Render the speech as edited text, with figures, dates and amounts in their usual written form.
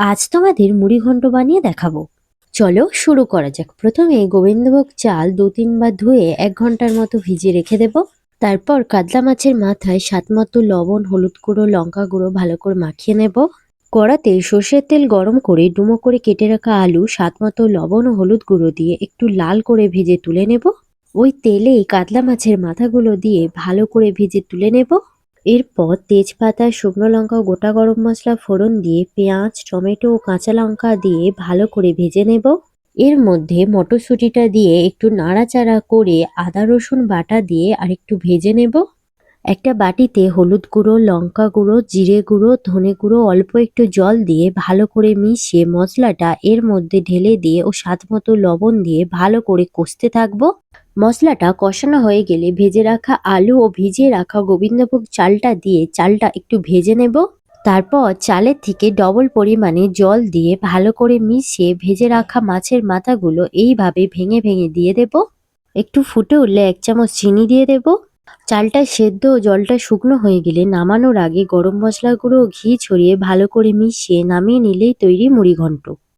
আজ তোমাদের মুড়িঘন্ট বানিয়ে দেখাবো। চলো শুরু করা যাক। প্রথমে গোবিন্দভোগ চাল ২-৩ বার ধুয়ে ১ ঘন্টার মতো ভিজিয়ে রেখে দেব। তারপর কাতলা মাছের মাথায় স্বাদমতো লবণ, হলুদ গুঁড়ো, লঙ্কা গুঁড়ো ভালো করে মাখিয়ে নেব। কড়াতে সর্ষের তেল গরম করে ডুমো করে কেটে রাখা আলু স্বাদমতো লবণ ও হলুদ গুঁড়ো দিয়ে একটু লাল করে ভেজে তুলে নেব। ওই তেলেই কাতলা মাছের মাথাগুলো দিয়ে ভালো করে ভেজে তুলে নেব। এরপর তেজপাতা, শুকনো লঙ্কা ও গোটা গরম মসলা ফোড়ন দিয়ে পেঁয়াজ, টমেটো ও কাঁচা লঙ্কা দিয়ে ভালো করে ভেজে নেব। এর মধ্যে মটরশুঁটিটা দিয়ে একটু নাড়াচাড়া করে আদা রসুন বাটা দিয়ে আরেকটু ভেজে নেব। একটা বাটিতে হলুদ গুঁড়ো, লঙ্কা গুঁড়ো, জিরে গুঁড়ো, ধনে গুঁড়ো, অল্প একটু জল দিয়ে ভালো করে মিশিয়ে মশলাটা এর মধ্যে ঢেলে দিয়ে ও স্বাদমতো লবণ দিয়ে ভালো করে কষতে থাকবো। মশলাটা কষানো হয়ে গেলে ভেজে রাখা আলু ও ভিজিয়ে রাখা গোবিন্দভোগ চালটা দিয়ে চালটা একটু ভেজে নেব। তারপর চালের থেকে ডবল পরিমাণে জল দিয়ে ভালো করে মিশিয়ে ভেজে রাখা মাছের মাথাগুলো এইভাবে ভেঙে ভেঙে দিয়ে দেব। একটু ফুটে উঠলে ১ চামচ চিনি দিয়ে দেব। চালটা সেদ্ধ ও জলটা শুকনো হয়ে গেলে নামানোর আগে গরম মশলা গুঁড়ো ও ঘি ছড়িয়ে ভালো করে মিশিয়ে নামিয়ে নিলেই তৈরি মুড়িঘন্ট।